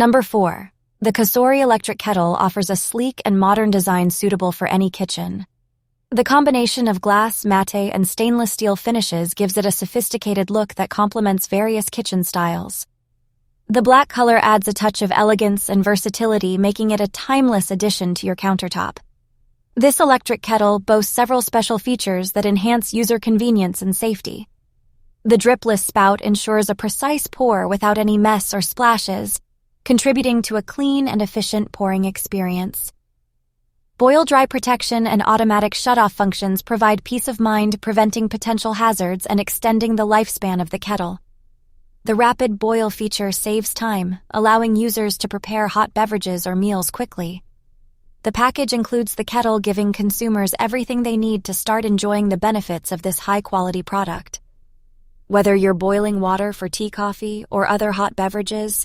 Number 4. The COSORI electric kettle offers a sleek and modern design suitable for any kitchen. The combination of glass, matte, and stainless steel finishes gives it a sophisticated look that complements various kitchen styles. The black color adds a touch of elegance and versatility, making it a timeless addition to your countertop. This electric kettle boasts several special features that enhance user convenience and safety. The dripless spout ensures a precise pour without any mess or splashes, contributing to a clean and efficient pouring experience. Boil-dry protection and automatic shutoff functions provide peace of mind, preventing potential hazards and extending the lifespan of the kettle. The rapid boil feature saves time, allowing users to prepare hot beverages or meals quickly. The package includes the kettle, giving consumers everything they need to start enjoying the benefits of this high-quality product. Whether you're boiling water for tea, coffee, or other hot beverages,